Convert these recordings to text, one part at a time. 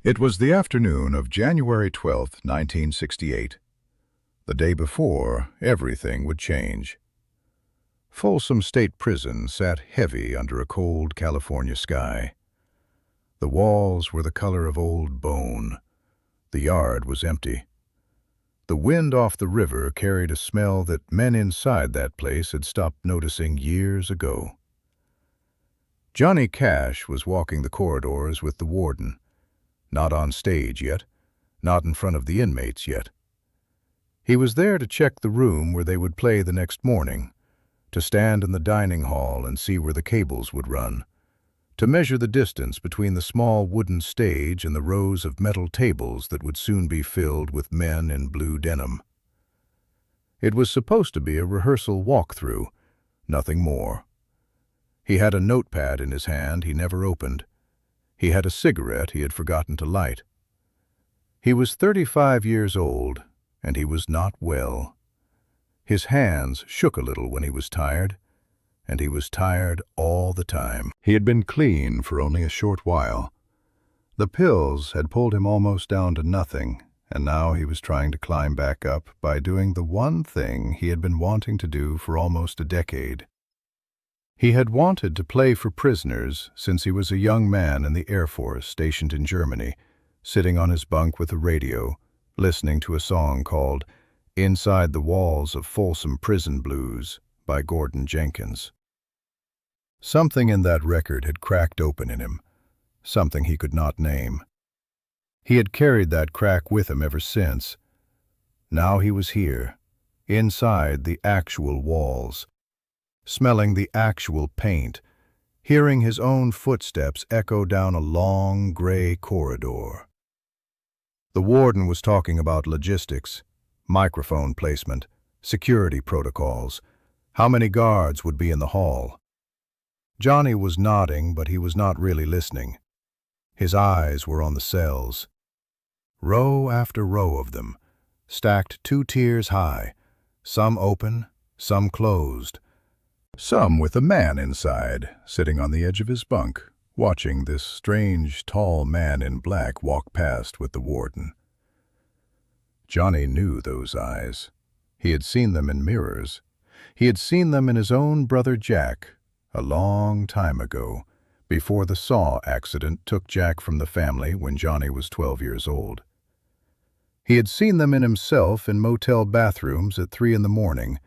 It was the afternoon of January 12, 1968. The day before, everything would change. Folsom State Prison sat heavy under a cold California sky. The walls were the color of old bone. The yard was empty. The wind off the river carried a smell that men inside that place had stopped noticing years ago. Johnny Cash was walking the corridors with the warden. Not on stage yet, not in front of the inmates yet. He was there to check the room where they would play the next morning, to stand in the dining hall and see where the cables would run, to measure the distance between the small wooden stage and the rows of metal tables that would soon be filled with men in blue denim. It was supposed to be a rehearsal walkthrough, nothing more. He had a notepad in his hand he never opened. He had a cigarette he had forgotten to light. He was 35 years old, and he was not well. His hands shook a little when he was tired, and he was tired all the time. He had been clean for only a short while. The pills had pulled him almost down to nothing, and now he was trying to climb back up by doing the one thing he had been wanting to do for almost a decade. He had wanted to play for prisoners since he was a young man in the Air Force stationed in Germany, sitting on his bunk with a radio, listening to a song called "Inside the Walls of Folsom Prison Blues" by Gordon Jenkins. Something in that record had cracked open in him, something he could not name. He had carried that crack with him ever since. Now he was here, inside the actual walls, smelling the actual paint, hearing his own footsteps echo down a long, gray corridor. The warden was talking about logistics, microphone placement, security protocols, how many guards would be in the hall. Johnny was nodding, but he was not really listening. His eyes were on the cells. Row after row of them, stacked 2 tiers high, some open, some closed, some with a man inside, sitting on the edge of his bunk, watching this strange, tall man in black walk past with the warden. Johnny knew those eyes. He had seen them in mirrors. He had seen them in his own brother Jack, a long time ago, before the saw accident took Jack from the family when Johnny was 12 years old. He had seen them in himself in motel bathrooms at 3 in the morning,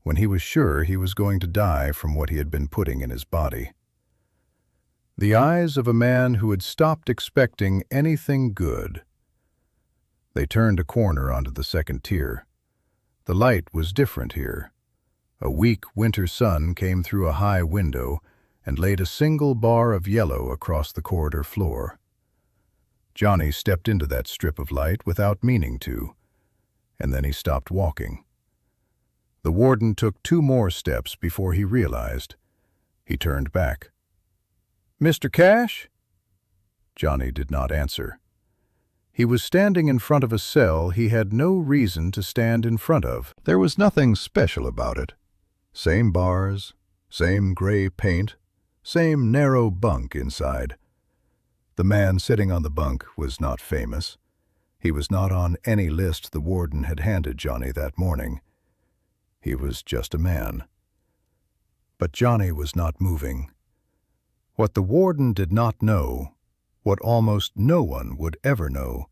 when he was sure he was going to die from what he had been putting in his body. The eyes of a man who had stopped expecting anything good. They turned a corner onto the second tier. The light was different here. A weak winter sun came through a high window and laid a single bar of yellow across the corridor floor. Johnny stepped into that strip of light without meaning to, and then he stopped walking. The warden took 2 more steps before he realized. He turned back. "Mr. Cash?" Johnny did not answer. He was standing in front of a cell he had no reason to stand in front of. There was nothing special about it. Same bars, same gray paint, same narrow bunk inside. The man sitting on the bunk was not famous. He was not on any list the warden had handed Johnny that morning. He was just a man. But Johnny was not moving. What the warden did not know, what almost no one would ever know,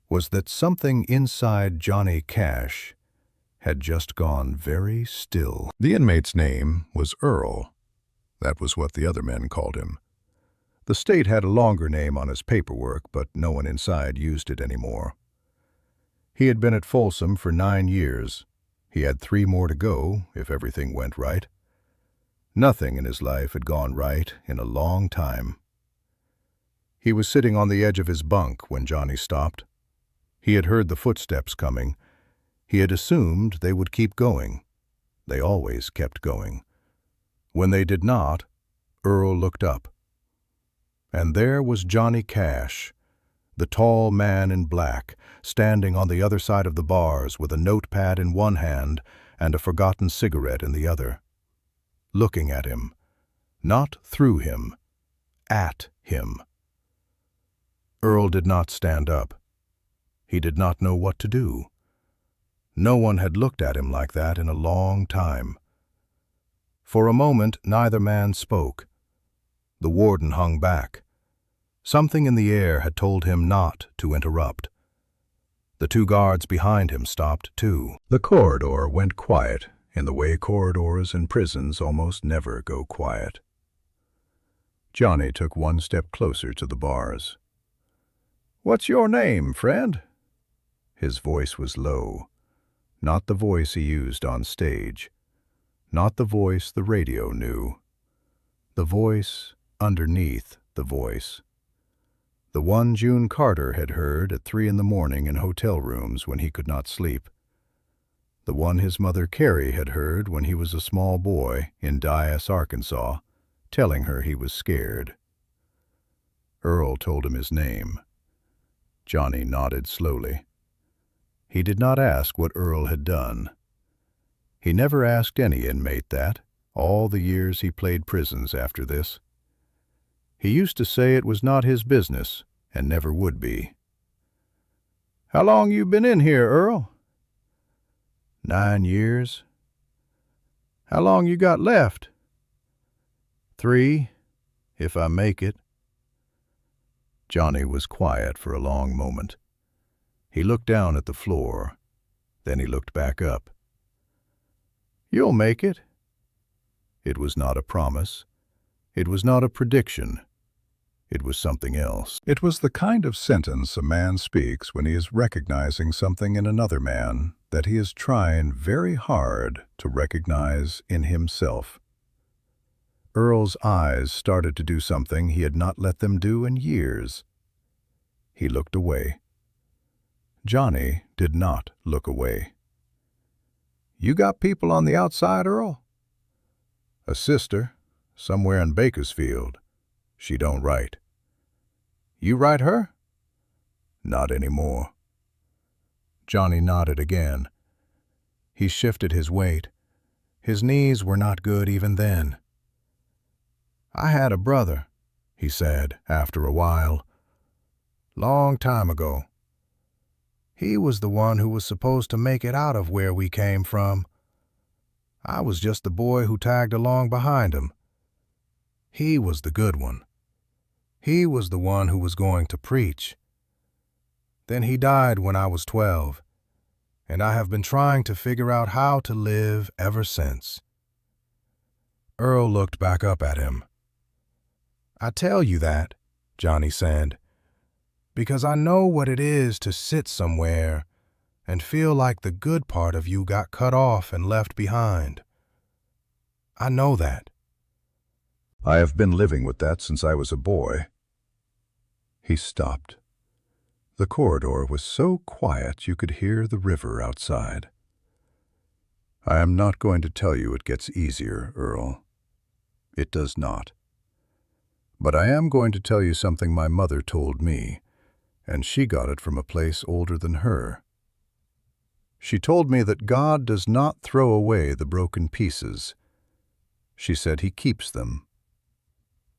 was that something inside Johnny Cash had just gone very still. The inmate's name was Earl. That was what the other men called him. The state had a longer name on his paperwork, but no one inside used it anymore. He had been at Folsom for 9 years. He had 3 more to go, if everything went right. Nothing in his life had gone right in a long time. He was sitting on the edge of his bunk when Johnny stopped. He had heard the footsteps coming. He had assumed they would keep going. They always kept going. When they did not, Earl looked up. And there was Johnny Cash, the tall man in black, standing on the other side of the bars with a notepad in one hand and a forgotten cigarette in the other. Looking at him, not through him, at him. Earl did not stand up. He did not know what to do. No one had looked at him like that in a long time. For a moment, neither man spoke. The warden hung back. Something in the air had told him not to interrupt. The two guards behind him stopped too. The corridor went quiet in the way corridors in prisons almost never go quiet. Johnny took one step closer to the bars. "What's your name, friend?" His voice was low, not the voice he used on stage, not the voice the radio knew, the voice underneath the voice. The one June Carter had heard at 3 a.m. in hotel rooms when he could not sleep. The one his mother Carrie had heard when he was a small boy in Dyess, Arkansas, telling her he was scared. Earl told him his name. Johnny nodded slowly. He did not ask what Earl had done. He never asked any inmate that, all the years he played prisons after this. He used to say it was not his business, and never would be. "How long you been in here, Earl?" 9 years. "How long you got left?" 3, if I make it." Johnny was quiet for a long moment. He looked down at the floor, then he looked back up. "You'll make it." It was not a promise. It was not a prediction. It was something else. It was the kind of sentence a man speaks when he is recognizing something in another man that he is trying very hard to recognize in himself. Earl's eyes started to do something he had not let them do in years. He looked away. Johnny did not look away. "You got people on the outside, Earl?" "A sister, somewhere in Bakersfield. She don't write." "You write her?" "Not anymore." Johnny nodded again. He shifted his weight. His knees were not good even then. "I had a brother," he said after a while. "Long time ago. He was the one who was supposed to make it out of where we came from. I was just the boy who tagged along behind him. He was the good one. He was the one who was going to preach. Then he died when I was 12, and I have been trying to figure out how to live ever since." Earl looked back up at him. "I tell you that," Johnny said, "because I know what it is to sit somewhere and feel like the good part of you got cut off and left behind. I know that. I have been living with that since I was a boy." He stopped. The corridor was so quiet you could hear the river outside. "I am not going to tell you it gets easier, Earl. It does not. But I am going to tell you something my mother told me, and she got it from a place older than her. She told me that God does not throw away the broken pieces. She said He keeps them.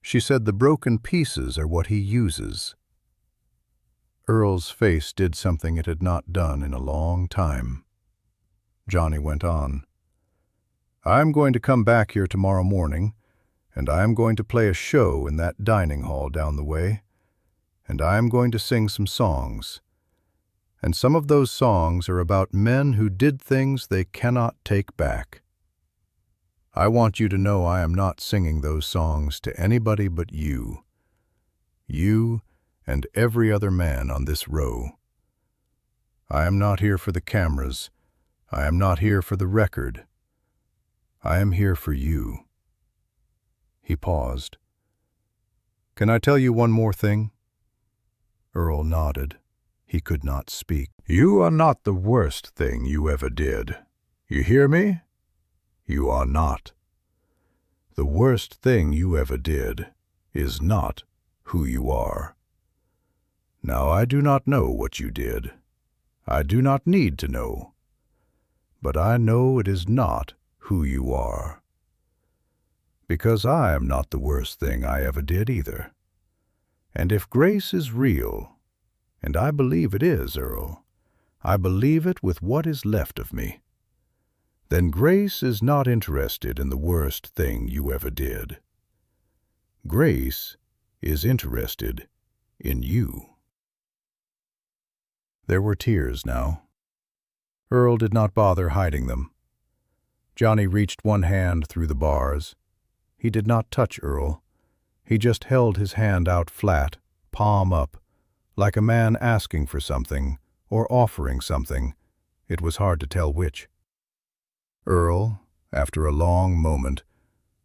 She said the broken pieces are what He uses." Earl's face did something it had not done in a long time. Johnny went on. "I'm going to come back here tomorrow morning, and I am going to play a show in that dining hall down the way, and I am going to sing some songs. And some of those songs are about men who did things they cannot take back. I want you to know I am not singing those songs to anybody but you. You and every other man on this row. I am not here for the cameras. I am not here for the record. I am here for you." He paused. "Can I tell you one more thing?" Earl nodded. He could not speak. "You are not the worst thing you ever did. You hear me? You are not. The worst thing you ever did is not who you are. Now, I do not know what you did. I do not need to know. But I know it is not who you are. Because I am not the worst thing I ever did either. And if grace is real, and I believe it is, Earl, I believe it with what is left of me, then grace is not interested in the worst thing you ever did. Grace is interested in you. There were tears now. Earl did not bother hiding them. Johnny reached one hand through the bars. He did not touch Earl. He just held his hand out flat, palm up, like a man asking for something or offering something. It was hard to tell which. Earl, after a long moment,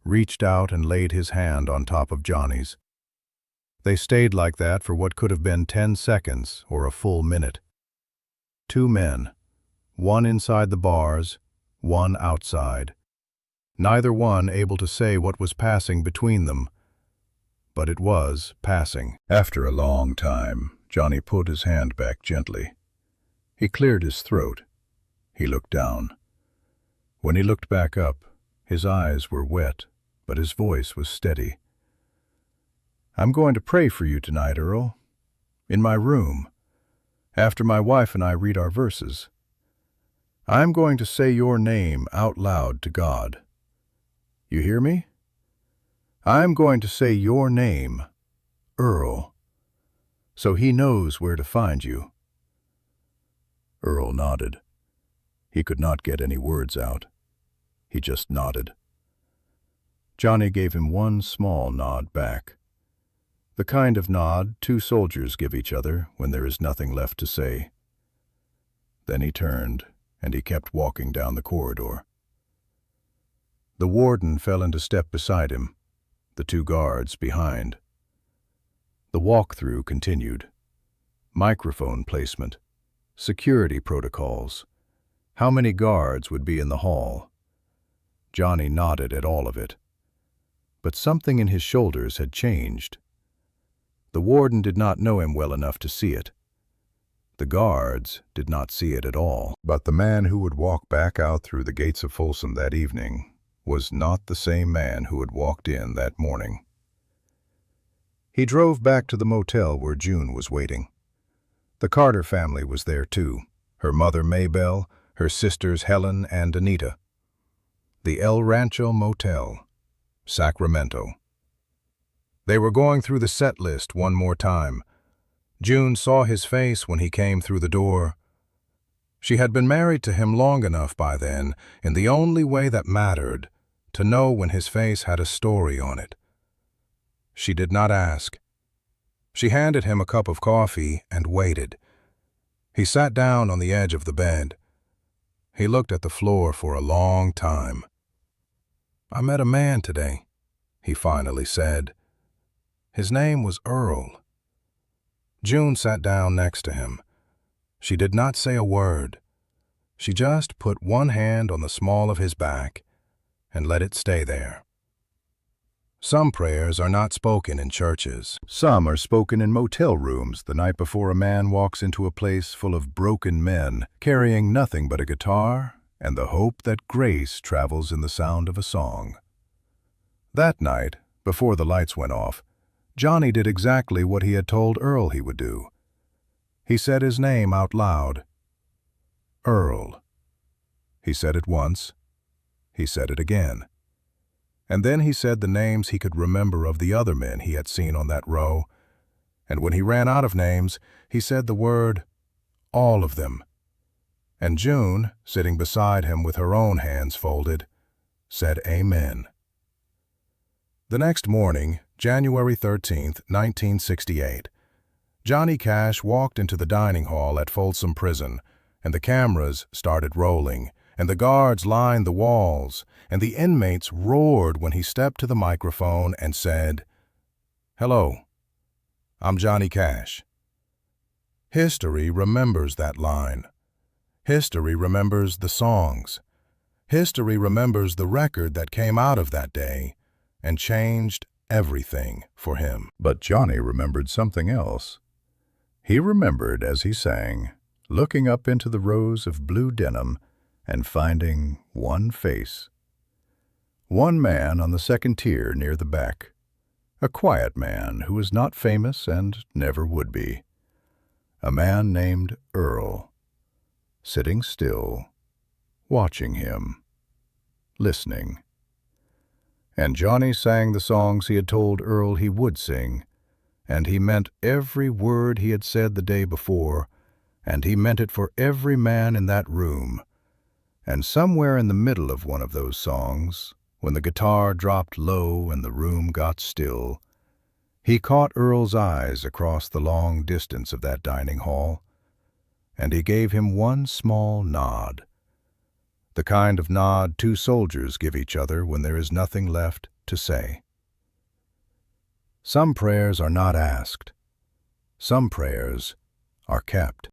reached out and laid his hand on top of Johnny's. They stayed like that for what could have been 10 seconds or a full minute. Two men, one inside the bars, one outside. Neither one able to say what was passing between them, but it was passing. After a long time, Johnny put his hand back gently. He cleared his throat. He looked down. When he looked back up, his eyes were wet, but his voice was steady. I'm going to pray for you tonight, Earl. In my room, after my wife and I read our verses. I'm going to say your name out loud to God. You hear me? I'm going to say your name, Earl, so he knows where to find you. Earl nodded. He could not get any words out. He just nodded. Johnny gave him one small nod back. The kind of nod two soldiers give each other when there is nothing left to say. Then he turned, and he kept walking down the corridor. The warden fell into step beside him, the two guards behind. The walk-through continued. Microphone placement, security protocols, how many guards would be in the hall. Johnny nodded at all of it. But something in his shoulders had changed. The warden did not know him well enough to see it. The guards did not see it at all. But the man who would walk back out through the gates of Folsom that evening was not the same man who had walked in that morning. He drove back to the motel where June was waiting. The Carter family was there too, her mother Maybelle, her sisters Helen and Anita. The El Rancho Motel, Sacramento. They were going through the set list one more time. June saw his face when he came through the door. She had been married to him long enough by then, in the only way that mattered, to know when his face had a story on it. She did not ask. She handed him a cup of coffee and waited. He sat down on the edge of the bed. He looked at the floor for a long time. I met a man today, he finally said. His name was Earl. June sat down next to him. She did not say a word. She just put one hand on the small of his back and let it stay there. Some prayers are not spoken in churches. Some are spoken in motel rooms the night before a man walks into a place full of broken men, carrying nothing but a guitar and the hope that grace travels in the sound of a song. That night, before the lights went off, Johnny did exactly what he had told Earl he would do. He said his name out loud. Earl. He said it once. He said it again. And then he said the names he could remember of the other men he had seen on that row. And when he ran out of names, he said the word, all of them. And June, sitting beside him with her own hands folded, said amen. The next morning, January 13th, 1968, Johnny Cash walked into the dining hall at Folsom Prison, and the cameras started rolling, and the guards lined the walls, and the inmates roared when he stepped to the microphone and said, Hello, I'm Johnny Cash. History remembers that line. History remembers the songs. History remembers the record that came out of that day and changed everything for him. But Johnny remembered something else. He remembered as he sang, looking up into the rows of blue denim and finding one face. One man on the second tier near the back. A quiet man who was not famous and never would be. A man named Earl, sitting still, watching him, listening. And Johnny sang the songs he had told Earl he would sing, and he meant every word he had said the day before, and he meant it for every man in that room. And somewhere in the middle of one of those songs, when the guitar dropped low and the room got still, he caught Earl's eyes across the long distance of that dining hall, and he gave him one small nod, the kind of nod two soldiers give each other when there is nothing left to say. Some prayers are not asked. Some prayers are kept.